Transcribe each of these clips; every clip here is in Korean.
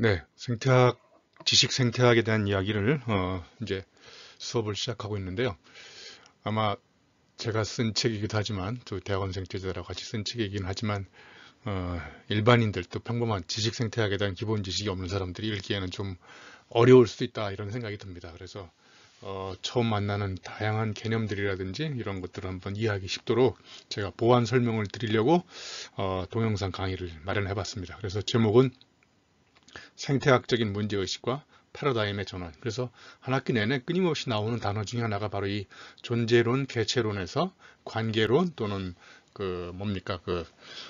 네, 생태학, 지식 생태학에 대한 이야기를 이제 수업을 시작하고 있는데요. 아마 제가 쓴 책이기도 하지만 또 대학원생 제자들하고 같이 쓴 책이긴 하지만 일반인들 또 평범한 지식 생태학에 대한 기본 지식이 없는 사람들이 읽기에는 좀 어려울 수도 있다 이런 생각이 듭니다. 그래서 처음 만나는 다양한 개념들이라든지 이런 것들을 한번 이해하기 쉽도록 제가 보완 설명을 드리려고 동영상 강의를 마련해 봤습니다. 그래서 제목은 생태학적인 문제의식과 패러다임의 전환. 그래서 한 학기 내내 끊임없이 나오는 단어 중에 하나가 바로 이 존재론, 개체론에서 관계론 또는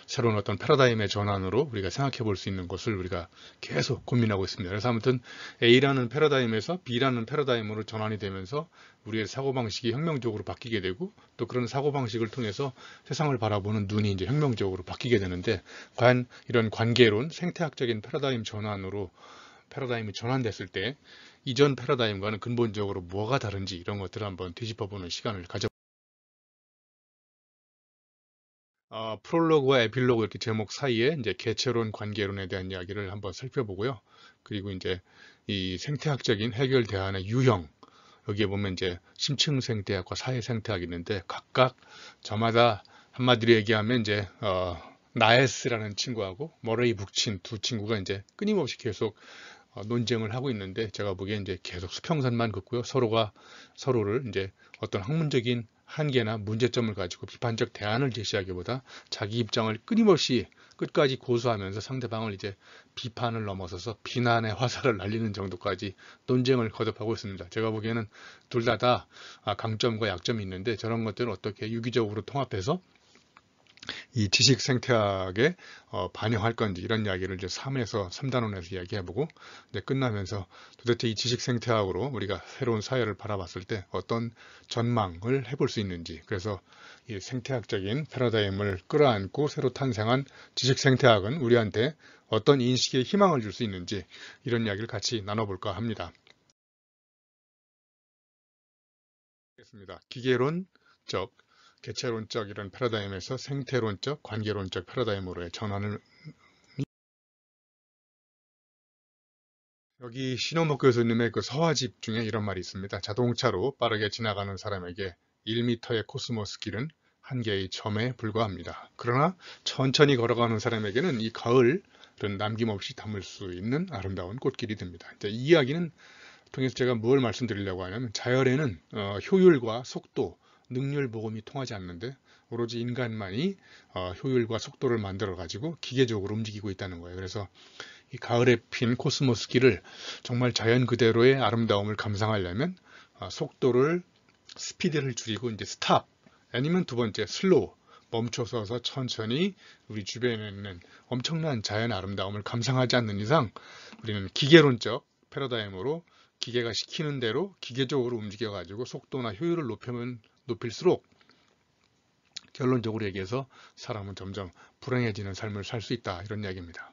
새로운 어떤 패러다임의 전환으로 우리가 생각해 볼 수 있는 것을 우리가 계속 고민하고 있습니다. 그래서 아무튼 A라는 패러다임에서 B라는 패러다임으로 전환이 되면서 우리의 사고방식이 혁명적으로 바뀌게 되고 또 그런 사고방식을 통해서 세상을 바라보는 눈이 이제 혁명적으로 바뀌게 되는데 과연 이런 관계론, 생태학적인 패러다임 전환으로 패러다임이 전환됐을 때 이전 패러다임과는 근본적으로 뭐가 다른지 이런 것들을 한번 뒤집어보는 시간을 프롤로그와 에필로그 이렇게 제목 사이에 이제 개체론, 관계론에 대한 이야기를 한번 살펴보고요. 그리고 이제 이 생태학적인 해결 대안의 유형, 여기에 보면 이제 심층 생태학과 사회 생태학이 있는데 각각 저마다 한마디로 얘기하면 이제 나에스라는 친구하고 머레이 북친 두 친구가 이제 끊임없이 계속 논쟁을 하고 있는데 제가 보기엔 이제 계속 수평선만 긋고요. 서로가 서로를 이제 어떤 학문적인 한계나 문제점을 가지고 비판적 대안을 제시하기보다 자기 입장을 끊임없이 끝까지 고수하면서 상대방을 이제 비판을 넘어서서 비난의 화살을 날리는 정도까지 논쟁을 거듭하고 있습니다. 제가 보기에는 둘 다 강점과 약점이 있는데 저런 것들을 어떻게 유기적으로 통합해서 이 지식 생태학에 반영할 건지 이런 이야기를 이제 3에서 3단원에서 이야기해보고 이제 끝나면서 도대체 이 지식 생태학으로 우리가 새로운 사회를 바라봤을 때 어떤 전망을 해볼 수 있는지 그래서 이 생태학적인 패러다임을 끌어안고 새로 탄생한 지식 생태학은 우리한테 어떤 인식의 희망을 줄 수 있는지 이런 이야기를 같이 나눠볼까 합니다. 알겠습니다. 기계론적, 개체론적 이런 패러다임에서 생태론적, 관계론적 패러다임으로의 전환을 여기 신호목 교수님의 그 서화집 중에 이런 말이 있습니다. 자동차로 빠르게 지나가는 사람에게 1m의 코스모스 길은 한 개의 점에 불과합니다. 그러나 천천히 걸어가는 사람에게는 이 가을은 남김없이 담을 수 있는 아름다운 꽃길이 됩니다. 이제 이 이야기는 통해서 제가 뭘 말씀드리려고 하냐면 자연에는 효율과 속도, 능률 보험이 통하지 않는데 오로지 인간만이 효율과 속도를 만들어 가지고 기계적으로 움직이고 있다는 거예요. 그래서 이 가을에 핀 코스모스 길을 정말 자연 그대로의 아름다움을 감상하려면 속도를 스피드를 줄이고 이제 스탑 아니면 두 번째 슬로우 멈춰서서 천천히 우리 주변에 있는 엄청난 자연 아름다움을 감상하지 않는 이상 우리는 기계론적 패러다임으로 기계가 시키는 대로 기계적으로 움직여 가지고 속도나 효율을 높이면 높일수록 결론적으로 얘기해서 사람은 점점 불행해지는 삶을 살 수 있다 이런 이야기입니다.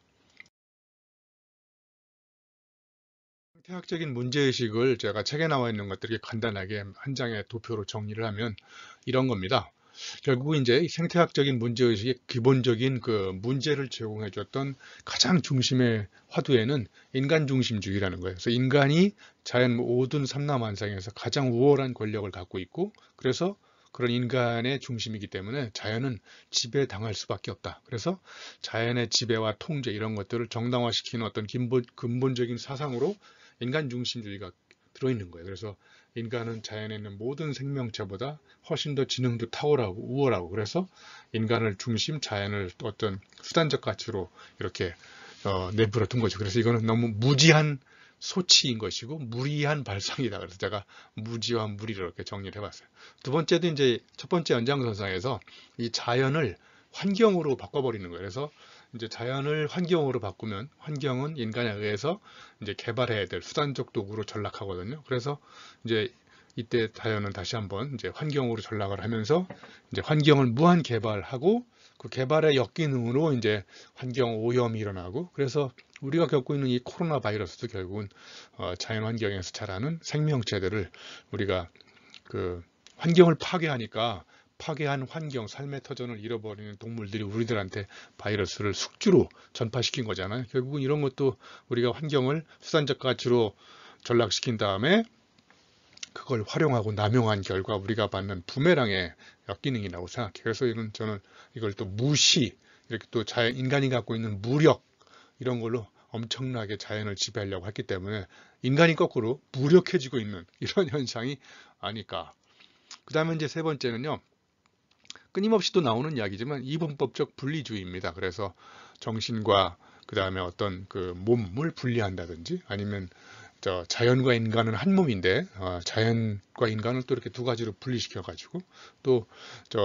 생태학적인 문제의식을 제가 책에 나와 있는 것들이 간단하게 한 장의 도표로 정리를 하면 이런 겁니다. 결국 이제 생태학적인 문제의식의 기본적인 그 문제를 제공해 줬던 가장 중심의 화두에는 인간 중심주의라는 거예요. 그래서 인간이 자연 모든 삼라만상에서 가장 우월한 권력을 갖고 있고 그래서 그런 인간의 중심이기 때문에 자연은 지배당할 수밖에 없다. 그래서 자연의 지배와 통제 이런 것들을 정당화시키는 어떤 근본적인 사상으로 인간 중심주의가 들어있는 거예요. 그래서 인간은 자연에 있는 모든 생명체보다 훨씬 더 지능도 탁월하고 우월하고 그래서 인간을 중심, 자연을 어떤 수단적 가치로 이렇게 내버려 둔 거죠. 그래서 이거는 너무 무지한 소치인 것이고 무리한 발상이다. 그래서 제가 무지와 무리를 이렇게 정리를 해봤어요. 두 번째도 이제 첫 번째 연장선상에서 이 자연을 환경으로 바꿔버리는 거예요. 그래서 이제 자연을 환경으로 바꾸면 환경은 인간에 의해서 이제 개발해야 될 수단적 도구로 전락하거든요. 그래서 이제 이때 자연은 다시 한번 이제 환경으로 전락을 하면서 이제 환경을 무한 개발하고 그 개발의 역기능으로 이제 환경 오염이 일어나고 그래서 우리가 겪고 있는 이 코로나 바이러스도 결국은 자연 환경에서 자라는 생명체들을 우리가 그 환경을 파괴하니까 파괴한 환경, 삶의 터전을 잃어버리는 동물들이 우리들한테 바이러스를 숙주로 전파시킨 거잖아요. 결국은 이런 것도 우리가 환경을 수단적 가치로 전락시킨 다음에 그걸 활용하고 남용한 결과 우리가 받는 부메랑의 역기능이라고 생각해요. 그래서 저는 이걸 또 무시, 이렇게 또 인간이 갖고 있는 무력, 이런 걸로 엄청나게 자연을 지배하려고 했기 때문에 인간이 거꾸로 무력해지고 있는 이런 현상이 아닐까. 그 다음에 이제 세 번째는요. 끊임없이 또 나오는 이야기지만 이분법적 분리주의입니다. 그래서 정신과 그 다음에 어떤 그 몸을 분리한다든지 아니면 자연과 인간은 한 몸인데 자연과 인간을 또 이렇게 두 가지로 분리시켜 가지고 또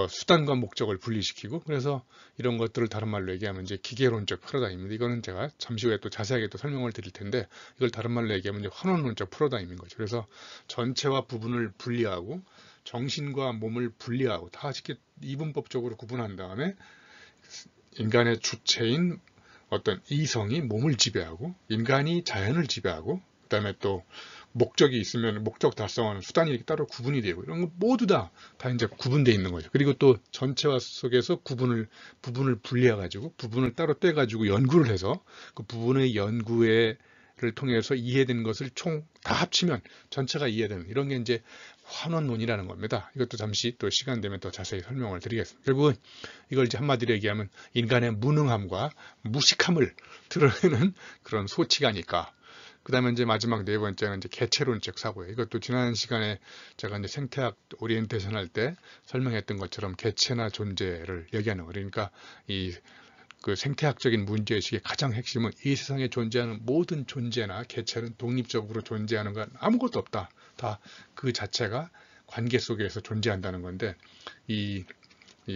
수단과 목적을 분리시키고 그래서 이런 것들을 다른 말로 얘기하면 이제 기계론적 패러다임입니다. 이거는 제가 잠시 후에 또 자세하게 또 설명을 드릴 텐데 이걸 다른 말로 얘기하면 이제 환원론적 패러다임인 거죠. 그래서 전체와 부분을 분리하고 정신과 몸을 분리하고 다 이렇게 이분법적으로 구분한 다음에 인간의 주체인 어떤 이성이 몸을 지배하고 인간이 자연을 지배하고 그 다음에 또 목적이 있으면 목적 달성하는 수단이 이렇게 따로 구분이 되고 이런 거 모두 다 이제 구분되어 있는 거죠. 그리고 또 전체화 속에서 부분을 분리해 가지고 부분을 따로 떼 가지고 연구를 해서 그 부분의 연구를 통해서 이해된 것을 총 다 합치면 전체가 이해되는 이런 게 이제 환원론이라는 겁니다. 이것도 잠시 또 시간 되면 더 자세히 설명을 드리겠습니다. 결국은 이걸 이제 한마디로 얘기하면 인간의 무능함과 무식함을 드러내는 그런 소치가 아닐까. 그 다음에 이제 마지막 네 번째는 이제 개체론적 사고예요. 이것도 지난 시간에 제가 이제 생태학 오리엔테이션 할 때 설명했던 것처럼 개체나 존재를 얘기하는 거예요. 그러니까 그 생태학적인 문제의식의 가장 핵심은 이 세상에 존재하는 모든 존재나 개체는 독립적으로 존재하는 건 아무것도 없다. 다 그 자체가 관계 속에서 존재한다는 건데 이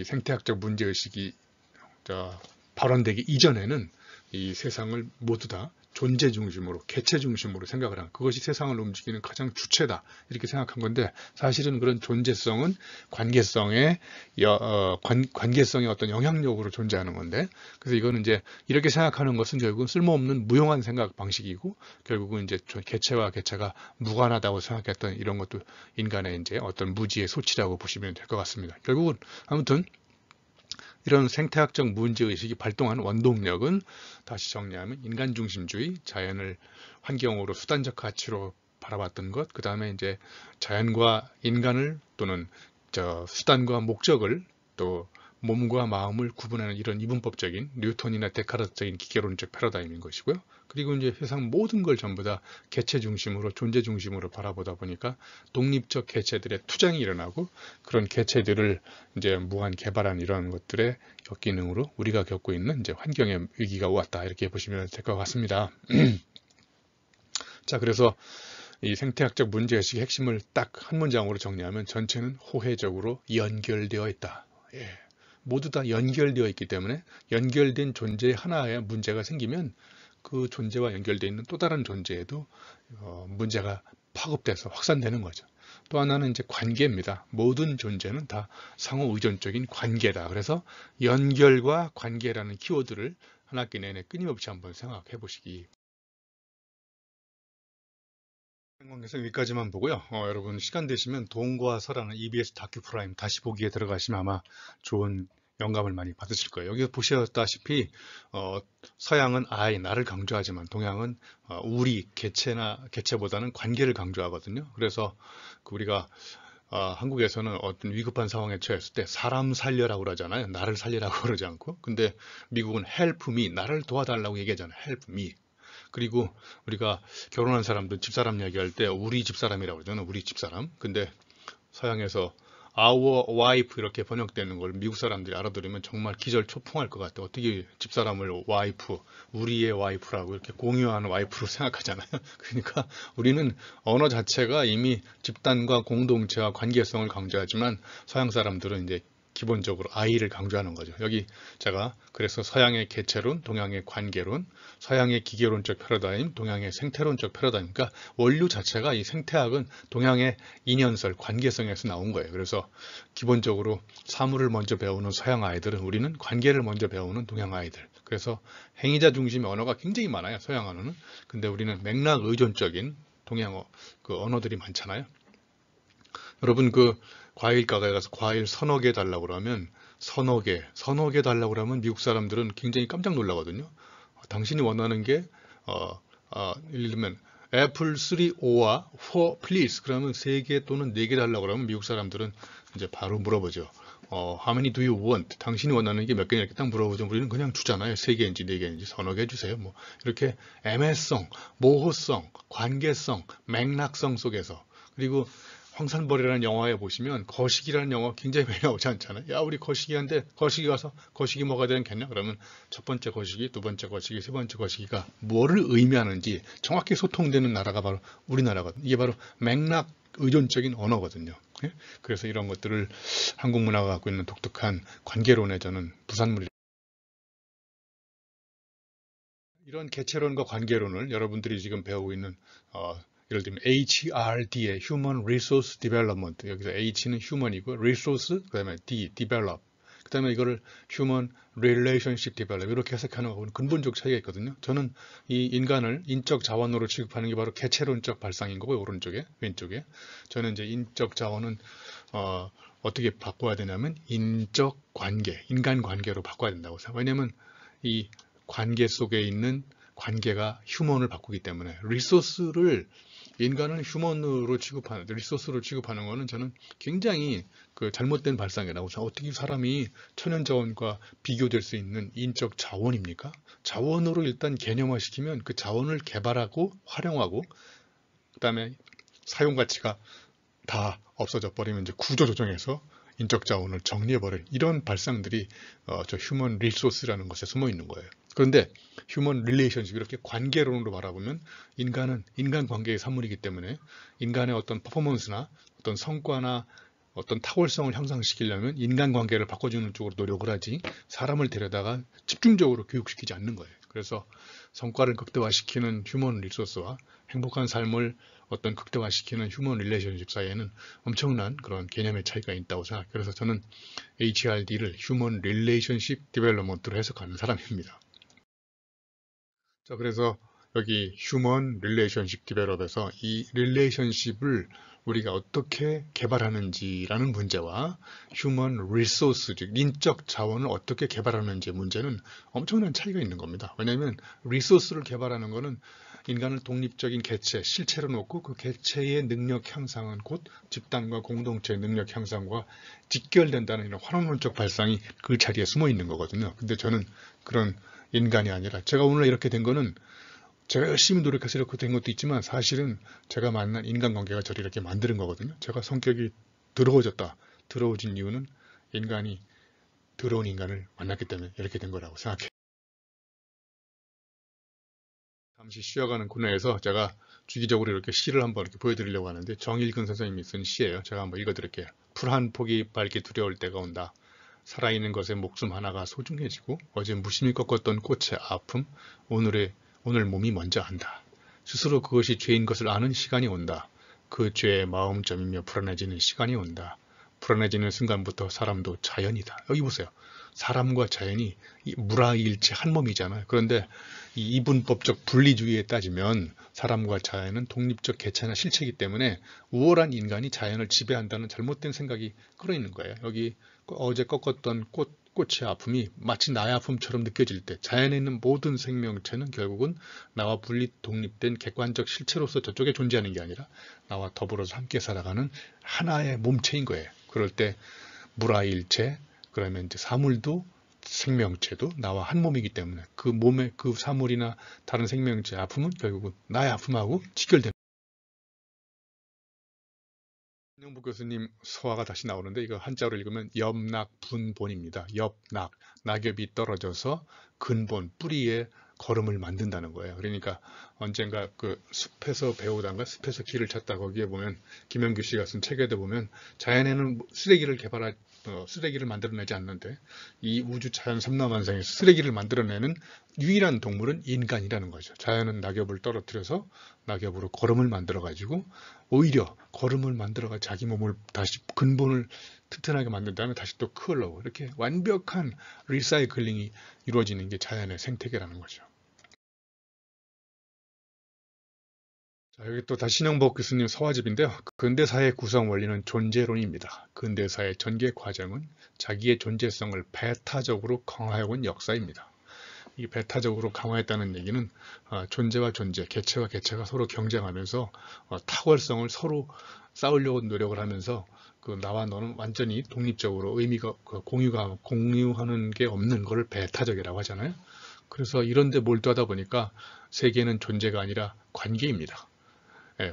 생태학적 문제의식이 발원되기 이전에는 이 세상을 모두 다 존재 중심으로, 개체 중심으로 생각을 한 그것이 세상을 움직이는 가장 주체다 이렇게 생각한 건데 사실은 그런 존재성은 관계성의 어떤 영향력으로 존재하는 건데 그래서 이거는 이제 이렇게 생각하는 것은 결국은 쓸모없는 무용한 생각 방식이고 결국은 이제 개체와 개체가 무관하다고 생각했던 이런 것도 인간의 이제 어떤 무지의 소치라고 보시면 될 것 같습니다. 결국은 아무튼 이런 생태학적 문제의식이 발동한 원동력은 다시 정리하면 인간중심주의, 자연을 환경으로 수단적 가치로 바라봤던 것, 그 다음에 이제 자연과 인간을 또는 수단과 목적을 또 몸과 마음을 구분하는 이런 이분법적인 뉴턴이나 데카르트적인 기계론적 패러다임인 것이고요. 그리고 이제 세상 모든 걸 전부 다 개체 중심으로 존재 중심으로 바라보다 보니까 독립적 개체들의 투쟁이 일어나고 그런 개체들을 이제 무한 개발한 이런 것들의 역기능으로 우리가 겪고 있는 이제 환경의 위기가 왔다 이렇게 보시면 될 것 같습니다. 자, 그래서 이 생태학적 문제의식의 핵심을 딱 한 문장으로 정리하면 전체는 호혜적으로 연결되어 있다. 예. 모두 다 연결되어 있기 때문에 연결된 존재 하나에 문제가 생기면 그 존재와 연결되어 있는 또 다른 존재에도 문제가 파급돼서 확산되는 거죠. 또 하나는 이제 관계입니다. 모든 존재는 다 상호 의존적인 관계다. 그래서 연결과 관계라는 키워드를 한 학기 내내 끊임없이 한번 생각해 보시기 그래서 여기까지만 보고요. 여러분 시간 되시면 동과 서라는 EBS 다큐 프라임 다시 보기에 들어가시면 아마 좋은 영감을 많이 받으실 거예요. 여기 보셨다시피 서양은 나를 강조하지만 동양은 우리 개체보다는 관계를 강조하거든요. 그래서 우리가 한국에서는 어떤 위급한 상황에 처했을 때 사람 살려라고 그러잖아요. 나를 살리라고 그러지 않고. 근데 미국은 help me, 나를 도와달라고 얘기하잖아요. help me. 그리고 우리가 결혼한 사람들 집사람 얘기할 때 우리 집사람이라고 그러잖아요. 우리 집사람. 근데 서양에서 our wife 이렇게 번역되는 걸 미국 사람들이 알아들으면 정말 기절초풍할 것 같아요. 어떻게 집사람을 와이프, 우리의 와이프라고 이렇게 공유하는 와이프로 생각하잖아요. 그러니까 우리는 언어 자체가 이미 집단과 공동체와 관계성을 강조하지만 서양 사람들은 이제 기본적으로 아이를 강조하는 거죠. 여기 제가 그래서 서양의 개체론, 동양의 관계론, 서양의 기계론적 패러다임, 동양의 생태론적 패러다임. 그러니까 원류 자체가 이 생태학은 동양의 인연설, 관계성에서 나온 거예요. 그래서 기본적으로 사물을 먼저 배우는 서양 아이들은 우리는 관계를 먼저 배우는 동양 아이들. 그래서 행위자 중심의 언어가 굉장히 많아요. 서양 언어는. 근데 우리는 맥락 의존적인 동양어 그 언어들이 많잖아요. 여러분 과일 가게에 가서 과일 서너 개 달라고 그러면 서너 개 달라고 그러면 미국 사람들은 굉장히 깜짝 놀라거든요. 당신이 원하는 게 예를 들면 애플 3, 5와 4 please 그러면 3개 또는 4개 달라고 그러면 미국 사람들은 이제 바로 물어보죠. How many do you want? 당신이 원하는 게 몇 개냐 이렇게 딱 물어보죠. 우리는 그냥 주잖아요. 3개인지 4개인지 서너 개 주세요. 뭐 이렇게 애매성, 모호성, 관계성, 맥락성 속에서 그리고 황산벌이라는 영화에 보시면 거시기라는 영화 굉장히 많이 나오지 않잖아요. 야, 우리 거시기한데 거시기 가서 거시기 뭐가 되겠냐? 그러면 첫 번째 거시기, 두 번째 거시기, 세 번째 거시기가 뭐를 의미하는지 정확히 소통되는 나라가 바로 우리나라거든요. 이게 바로 맥락 의존적인 언어거든요. 예? 그래서 이런 것들을 한국 문화가 갖고 있는 독특한 관계론에 저는 부산물이 이런 개체론과 관계론을 여러분들이 지금 배우고 있는 예를 들면 HRD의 Human Resource Development 여기서 H는 Human이고 Resource 그다음에 D Develop 그다음에 이거를 Human Relationship Develop 이렇게 해석하는 거하고는 근본적 차이가 있거든요. 저는 이 인간을 인적 자원으로 취급하는 게 바로 개체론적 발상인 거고요. 오른쪽에 왼쪽에 저는 이제 인적 자원은 어떻게 바꿔야 되냐면 인적 관계, 인간 관계로 바꿔야 된다고 생각해요. 왜냐하면 이 관계 속에 있는 관계가 휴먼을 바꾸기 때문에 리소스를 인간을 휴먼으로 취급하는 리소스로 취급하는 것은 저는 굉장히 그 잘못된 발상이라고 생각해요. 어떻게 사람이 천연자원과 비교될 수 있는 인적 자원입니까? 자원으로 일단 개념화시키면 그 자원을 개발하고 활용하고 그다음에 사용 가치가 다 없어져 버리면 이제 구조조정해서 인적 자원을 정리해버릴 이런 발상들이 저 휴먼 리소스라는 것에 숨어 있는 거예요. 그런데 휴먼 릴레이션십 이렇게 관계론으로 바라보면 인간은 인간관계의 산물이기 때문에 인간의 어떤 퍼포먼스나 어떤 성과나 어떤 탁월성을 향상시키려면 인간관계를 바꿔주는 쪽으로 노력을 하지 사람을 데려다가 집중적으로 교육시키지 않는 거예요. 그래서 성과를 극대화시키는 휴먼 리소스와 행복한 삶을 어떤 극대화시키는 휴먼 릴레이션십 사이에는 엄청난 그런 개념의 차이가 있다고 생각해요. 그래서 저는 HRD를 휴먼 릴레이션십 디벨롭먼트로 해석하는 사람입니다. 자, 그래서 여기 휴먼 릴레이션십 디벨롭에서 이 릴레이션십을 우리가 어떻게 개발하는지라는 문제와 휴먼 리소스, 즉 인적 자원을 어떻게 개발하는지 문제는 엄청난 차이가 있는 겁니다. 왜냐하면 리소스를 개발하는 것은 인간을 독립적인 개체, 실체로 놓고 그 개체의 능력 향상은 곧 집단과 공동체의 능력 향상과 직결된다는 이런 환원론적 발상이 그 자리에 숨어 있는 거거든요. 근데 저는 그런 인간이 아니라 제가 오늘 이렇게 된 거는 제가 열심히 노력해서 이렇게 된 것도 있지만 사실은 제가 만난 인간관계가 저를 이렇게 만드는 거거든요. 제가 성격이 더러워진 이유는 인간이 더러운 인간을 만났기 때문에 이렇게 된 거라고 생각해요. 잠시 쉬어가는 코너에서 제가 주기적으로 이렇게 시를 한번 이렇게 보여드리려고 하는데 정일근 선생님이 쓴 시예요. 제가 한번 읽어드릴게요. 풀 한 폭이 밟기 두려울 때가 온다. 살아있는 것의 목숨 하나가 소중해지고 어제 무심히 꺾었던 꽃의 아픔 오늘 몸이 먼저 안다. 스스로 그것이 죄인 것을 아는 시간이 온다. 그 죄의 마음점이며 불안해지는 시간이 온다. 불안해지는 순간부터 사람도 자연이다. 여기 보세요. 사람과 자연이 물화일체 한 몸이잖아요. 그런데 이 이분법적 분리주의에 따지면 사람과 자연은 독립적 개체나 실체이기 때문에 우월한 인간이 자연을 지배한다는 잘못된 생각이 끌어있는 거예요. 여기 어제 꺾었던 꽃의 아픔이 마치 나의 아픔처럼 느껴질 때 자연에 있는 모든 생명체는 결국은 나와 분리 독립된 객관적 실체로서 저쪽에 존재하는 게 아니라 나와 더불어서 함께 살아가는 하나의 몸체인 거예요. 그럴 때 물화일체 그러면 이제 사물도 생명체도 나와 한 몸이기 때문에 그 몸의 그 사물이나 다른 생명체의 아픔은 결국은 나의 아픔하고 직결됩니다. 윤영복 교수님 서화가 다시 나오는데 이거 한자로 읽으면 엽낙분본입니다. 엽낙, 낙엽이 떨어져서 근본, 뿌리에 걸음을 만든다는 거예요. 그러니까 언젠가 그 숲에서 배우다가 숲에서 길을 찾다 거기에 보면 김영규 씨가 쓴 책에도 보면 자연에는 쓰레기를 만들어내지 않는데 이 우주 자연 삼라만상에서 쓰레기를 만들어내는 유일한 동물은 인간이라는 거죠. 자연은 낙엽을 떨어뜨려서 낙엽으로 걸음을 만들어 가지고 오히려 걸음을 만들어가 자기 몸을 다시 근본을 튼튼하게 만든 다음에 다시 또 크려고 이렇게 완벽한 리사이클링이 이루어지는 게 자연의 생태계라는 거죠. 자, 여기 또 다시 신영복 교수님 서화집인데요. 근대사의 구성 원리는 존재론입니다. 근대사의 전개 과정은 자기의 존재성을 배타적으로 강화해온 역사입니다. 이 배타적으로 강화했다는 얘기는 존재와 존재, 개체와 개체가 서로 경쟁하면서 탁월성을 서로 쌓으려고 노력을 하면서 그 나와 너는 완전히 독립적으로 의미가 공유하는 게 없는 걸 배타적이라고 하잖아요. 그래서 이런 데 몰두하다 보니까 세계는 존재가 아니라 관계입니다.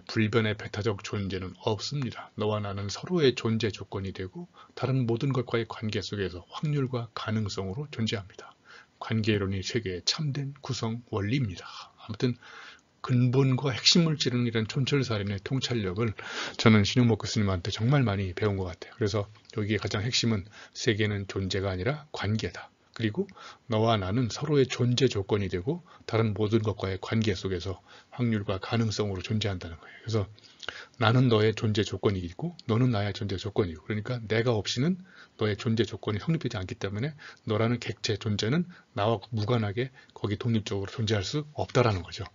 불변의 배타적 존재는 없습니다. 너와 나는 서로의 존재 조건이 되고 다른 모든 것과의 관계 속에서 확률과 가능성으로 존재합니다. 관계론이 세계의 참된 구성 원리입니다. 아무튼 근본과 핵심을 찌르는 이런 촌철살인의 통찰력을 저는 신용목 교수님한테 정말 많이 배운 것 같아요. 그래서 여기에 가장 핵심은 세계는 존재가 아니라 관계다. 그리고 너와 나는 서로의 존재 조건이 되고 다른 모든 것과의 관계 속에서 확률과 가능성으로 존재한다는 거예요. 그래서 나는 너의 존재 조건이 있고 너는 나의 존재 조건이고 그러니까 내가 없이는 너의 존재 조건이 성립되지 않기 때문에 너라는 객체 존재는 나와 무관하게 거기 독립적으로 존재할 수 없다라는 거죠.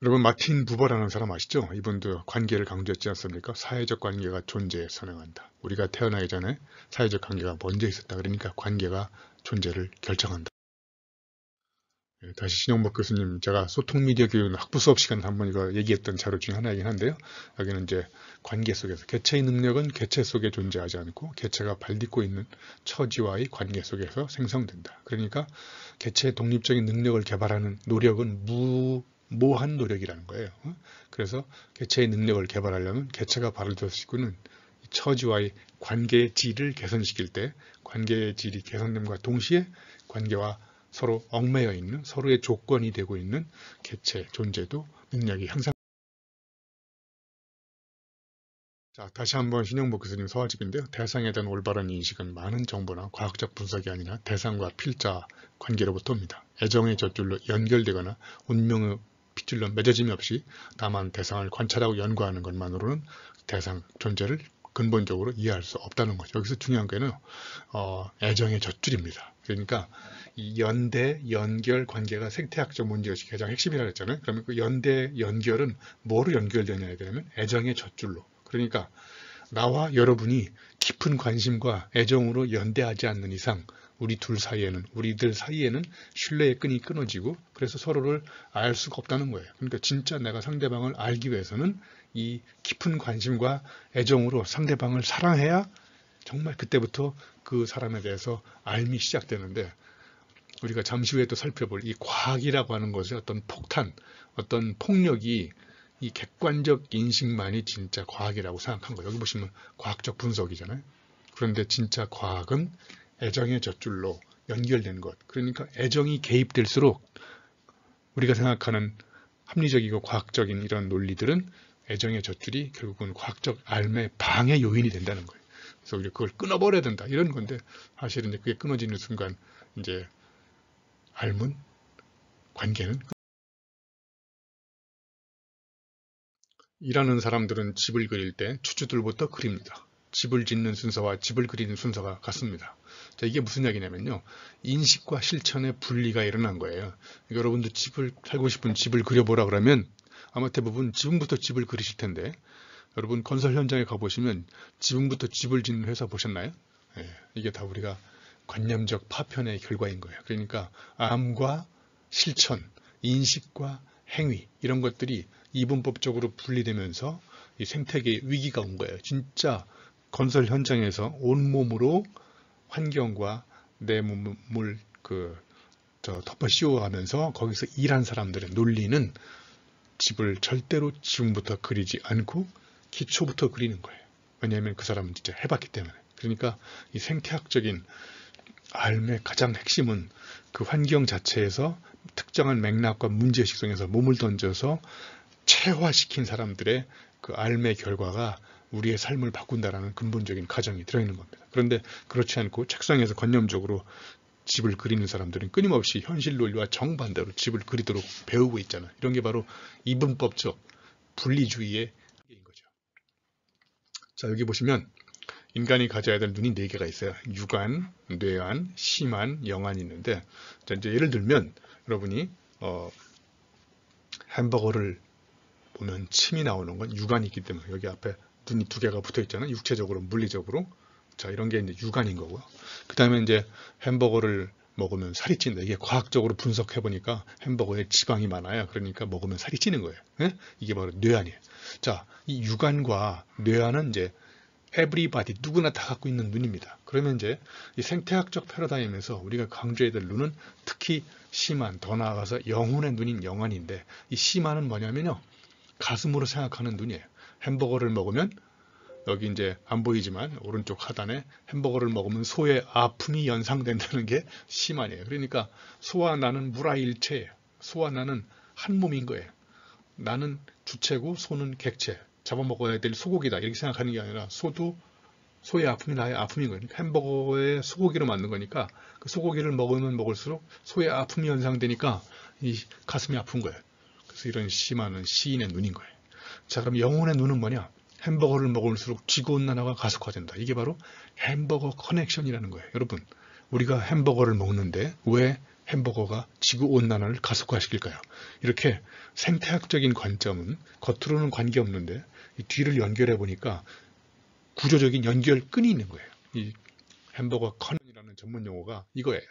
여러분 마틴 부버라는 사람 아시죠? 이분도 관계를 강조했지 않습니까? 사회적 관계가 존재에 선행한다. 우리가 태어나기 전에 사회적 관계가 먼저 있었다. 그러니까 관계가 존재를 결정한다. 다시 신영복 교수님, 제가 소통미디어 교육 학부 수업 시간에 한번 이거 얘기했던 자료 중에 하나이긴 한데요. 여기는 이제 관계 속에서 개체의 능력은 개체 속에 존재하지 않고 개체가 발딛고 있는 처지와의 관계 속에서 생성된다. 그러니까 개체의 독립적인 능력을 개발하는 노력은 무모한 노력이라는 거예요. 그래서 개체의 능력을 개발하려면 개체가 발휘되고 있는 처지와의 관계의 질을 개선시킬 때 관계의 질이 개선됨과 동시에 관계와 서로 얽매여 있는 서로의 조건이 되고 있는 개체 존재도 능력이 향상. 자, 다시 한번 신영복 교수님 서화집인데요. 대상에 대한 올바른 인식은 많은 정보나 과학적 분석이 아니라 대상과 필자 관계로부터 옵니다. 애정의 젖줄로 연결되거나 운명의 핏줄로 맺어짐이 없이 다만 대상을 관찰하고 연구하는 것만으로는 대상 존재를 근본적으로 이해할 수 없다는 거죠. 여기서 중요한 거는 애정의 젖줄입니다. 그러니까 이 연대, 연결 관계가 생태학적 문제의식의 가장 핵심이라고 했잖아요. 그러면 그 연대, 연결은 뭐로 연결되냐에 되면 애정의 젖줄로. 그러니까 나와 여러분이 깊은 관심과 애정으로 연대하지 않는 이상 우리들 사이에는 신뢰의 끈이 끊어지고 그래서 서로를 알 수가 없다는 거예요. 그러니까 진짜 내가 상대방을 알기 위해서는 이 깊은 관심과 애정으로 상대방을 사랑해야 정말 그때부터 그 사람에 대해서 알미 시작되는데 우리가 잠시 후에 또 살펴볼 이 과학이라고 하는 것의 어떤 폭탄, 어떤 폭력이 이 객관적 인식만이 진짜 과학이라고 생각한 거예요. 여기 보시면 과학적 분석이잖아요. 그런데 진짜 과학은 애정의 젖줄로 연결된 것. 그러니까 애정이 개입될수록 우리가 생각하는 합리적이고 과학적인 이런 논리들은 애정의 젖줄이 결국은 과학적 알매 방해 요인이 된다는 거예요. 그래서 우리가 그걸 끊어버려야 된다. 이런 건데 사실은 이제 그게 끊어지는 순간 이제 알문 관계는 일하는 사람들은 집을 그릴 때 추주들부터 그립니다. 집을 짓는 순서와 집을 그리는 순서가 같습니다. 자, 이게 무슨 이야기냐면요. 인식과 실천의 분리가 일어난 거예요. 그러니까 여러분도 살고 싶은 집을 그려보라 그러면 아마 대부분 지금부터 집을 그리실 텐데 여러분 건설 현장에 가보시면 지금부터 집을 짓는 회사 보셨나요? 이게 다 우리가 관념적 파편의 결과인 거예요. 그러니까 암과 실천, 인식과 행위 이런 것들이 이분법적으로 분리되면서 이 생태계에 위기가 온 거예요. 진짜 건설 현장에서 온몸으로 환경과 내 몸을 덮어 씌워가면서 거기서 일한 사람들의 논리는 집을 절대로 지금부터 그리지 않고 기초부터 그리는 거예요. 왜냐하면 그 사람은 진짜 해봤기 때문에. 그러니까 이 생태학적인 삶의 가장 핵심은 그 환경 자체에서 특정한 맥락과 문제의식 속에서 몸을 던져서 체화시킨 사람들의 그 삶의 결과가 우리의 삶을 바꾼다라는 근본적인 가정이 들어있는 겁니다. 그런데 그렇지 않고 책상에서 관념적으로 집을 그리는 사람들은 끊임없이 현실 논리와 정반대로 집을 그리도록 배우고 있잖아요. 이런 게 바로 이분법적 분리주의의 한계인 거죠. 자, 여기 보시면 인간이 가져야 될 눈이 4개가 있어요. 육안, 뇌안, 심안, 영안이 있는데 자, 이제 예를 들면 여러분이 햄버거를 보면 침이 나오는 건 유관이 있기 때문에 여기 앞에 눈이 두 개가 붙어 있잖아요. 육체적으로, 물리적으로. 자, 이런 게 이제 유관인 거고요. 그 다음에 이제 햄버거를 먹으면 살이 찐다. 이게 과학적으로 분석해 보니까 햄버거에 지방이 많아요. 그러니까 먹으면 살이 찌는 거예요. 예? 이게 바로 뇌안이에요. 자, 이 유관과 뇌안은 이제 everybody, 누구나 다 갖고 있는 눈입니다. 그러면 이제 이 생태학적 패러다임에서 우리가 강조해야 될 눈은 특히 심한, 더 나아가서 영혼의 눈인 영안인데, 이 심한은 뭐냐면요, 가슴으로 생각하는 눈이에요. 햄버거를 먹으면 여기 이제 안 보이지만 오른쪽 하단에 햄버거를 먹으면 소의 아픔이 연상된다는 게 심한이에요. 그러니까 소와 나는 물화일체예요. 소와 나는 한 몸인 거예요. 나는 주체고 소는 객체. 잡아먹어야 될 소고기다 이렇게 생각하는 게 아니라 소도 소의 아픔이 나의 아픔인 거예요. 그러니까 햄버거에 소고기로 만든 거니까 그 소고기를 먹으면 먹을수록 소의 아픔이 연상되니까 이 가슴이 아픈 거예요. 그래서 이런 심한은 시인의 눈인 거예요. 자, 그럼 영혼의 눈은 뭐냐? 햄버거를 먹을수록 지구온난화가 가속화된다. 이게 바로 햄버거 커넥션이라는 거예요. 여러분, 우리가 햄버거를 먹는데 왜 햄버거가 지구온난화를 가속화시킬까요? 이렇게 생태학적인 관점은 겉으로는 관계없는데 이 뒤를 연결해 보니까 구조적인 연결끈이 있는 거예요. 이 햄버거 커넥션이라는 전문 용어가 이거예요.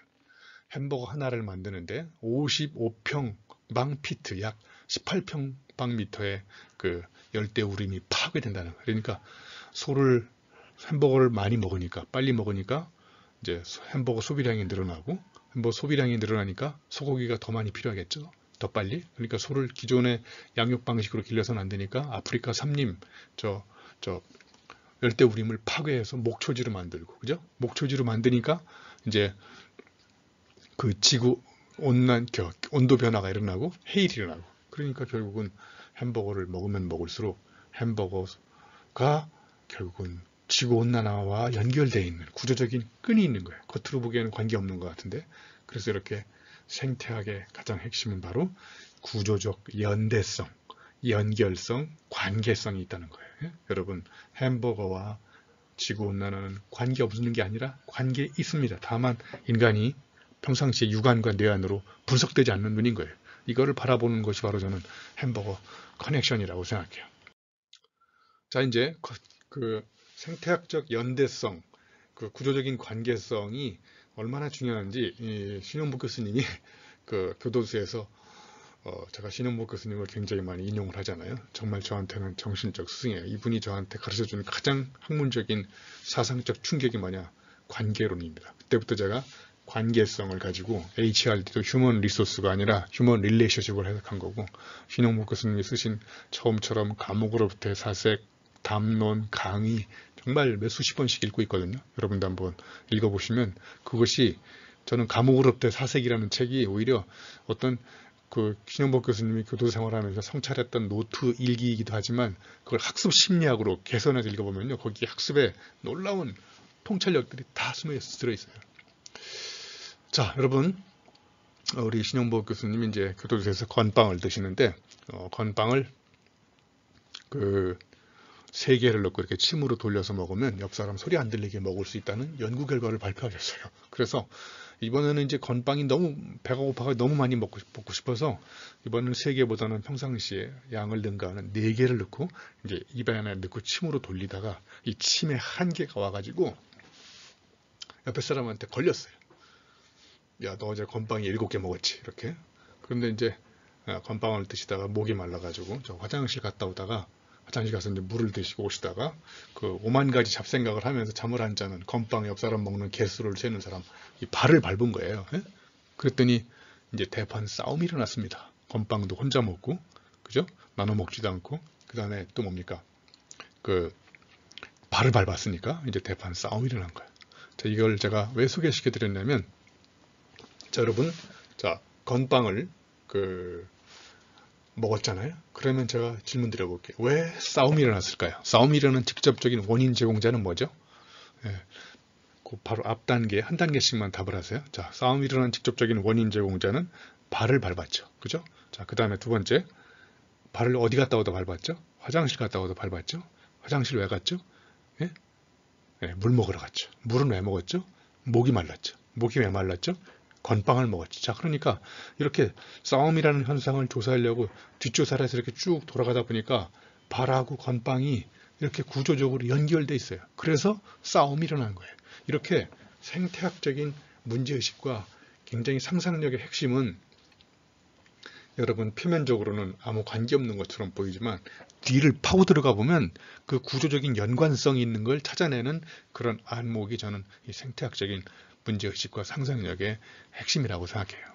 햄버거 하나를 만드는데 55평방 피트, 약 18평방미터의 그 열대우림이 파괴된다는 거예요. 그러니까 햄버거를 많이 먹으니까, 빨리 먹으니까 이제 햄버거 소비량이 늘어나고, 햄버거 소비량이 늘어나니까 소고기가 더 많이 필요하겠죠. 더 빨리. 그러니까 소를 기존의 양육 방식으로 길러서는 안 되니까 아프리카 삼림 열대우림을 파괴해서 목초지로 만들고, 그죠? 목초지로 만드니까 이제 그 지구 온도 변화가 일어나고 해일이 일어나고, 그러니까 결국은 햄버거를 먹으면 먹을수록 햄버거가 결국은 지구온난화와 연결되어 있는 구조적인 끈이 있는 거예요. 겉으로 보기에는 관계없는 것 같은데, 그래서 이렇게 생태학의 가장 핵심은 바로 구조적 연대성, 연결성, 관계성이 있다는 거예요. 여러분, 햄버거와 지구온난화는 관계없는 게 아니라 관계 있습니다. 다만 인간이 평상시에 육안과 뇌안으로 분석되지 않는 눈인 거예요. 이거를 바라보는 것이 바로 저는 햄버거 커넥션이라고 생각해요. 자, 이제 그 생태학적 연대성, 그 구조적인 관계성이 얼마나 중요한지 신용복 교수님이 그 교도소에서 제가 신용복 교수님을 굉장히 많이 인용을 하잖아요. 정말 저한테는 정신적 스승이에요. 이분이 저한테 가르쳐주는 가장 학문적인 사상적 충격이 뭐냐? 관계론입니다. 그때부터 제가 관계성을 가지고 HRD도 휴먼 리소스가 아니라 휴먼 릴레이션십을 해석한 거고, 신용복 교수님이 쓰신 처음처럼 감옥으로부터의 사색, 담론, 강의 정말 몇 수십 번씩 읽고 있거든요. 여러분도 한번 읽어보시면 그것이, 저는 감옥으로부터의 사색이라는 책이 오히려 어떤 그 신용복 교수님이 교도 생활하면서 성찰했던 노트 일기이기도 하지만 그걸 학습 심리학으로 개선해서 읽어보면요, 거기 학습에 놀라운 통찰력들이 다 숨어 들어있어요. 자, 여러분, 우리 신용복 교수님이 이제 교도소에서 건빵을 드시는데, 건빵을 그 3개를 넣고 이렇게 침으로 돌려서 먹으면 옆 사람 소리 안 들리게 먹을 수 있다는 연구 결과를 발표하셨어요. 그래서 이번에는 이제 건빵이 너무 배가 고파서 너무 많이 먹고 싶어서 이번에는 3개보다는 평상시에 양을 능가하는 4개를 넣고 이제 입 안에 넣고 침으로 돌리다가 이 침에 한계가 와가지고 옆에 사람한테 걸렸어요. 야, 너 어제 건빵이 7개 먹었지? 이렇게. 그런데 이제 건빵을 드시다가 목이 말라가지고 저 화장실 갔다 오다가, 화장실 가서 이제 물을 드시고 오시다가 그 5만 가지 잡생각을 하면서 잠을 안 자는 건빵 옆 사람 먹는 개수를 세는 사람, 이 발을 밟은 거예요. 예? 그랬더니 이제 대판 싸움이 일어났습니다. 건빵도 혼자 먹고, 그죠? 나눠 먹지도 않고, 그 다음에 또 뭡니까? 그 발을 밟았으니까 이제 대판 싸움이 일어난 거예요. 자, 이걸 제가 왜 소개시켜 드렸냐면, 자, 여러분, 자, 건빵을 먹었잖아요. 그러면 제가 질문 드려볼게요. 왜 싸움이 일어났을까요? 싸움이 일어나는 직접적인 원인 제공자는 뭐죠? 예, 그 바로 앞 단계, 한 단계씩만 답을 하세요. 자, 싸움이 일어나는 직접적인 원인 제공자는 발을 밟았죠. 그죠? 자, 그 다음에 두 번째, 발을 어디 갔다 오다 밟았죠? 화장실 갔다 오다 밟았죠? 화장실 왜 갔죠? 예? 예, 물 먹으러 갔죠. 물은 왜 먹었죠? 목이 말랐죠. 목이 왜 말랐죠? 건빵을 먹었지. 자, 그러니까 이렇게 싸움이라는 현상을 조사하려고 뒷조사를 해서 이렇게 쭉 돌아가다 보니까 발하고 건빵이 이렇게 구조적으로 연결돼 있어요. 그래서 싸움이 일어난 거예요. 이렇게 생태학적인 문제의식과 굉장히 상상력의 핵심은 여러분 표면적으로는 아무 관계없는 것처럼 보이지만 뒤를 파고 들어가 보면 그 구조적인 연관성이 있는 걸 찾아내는 그런 안목이 저는 이 생태학적인 문제의식과 상상력의 핵심이라고 생각해요.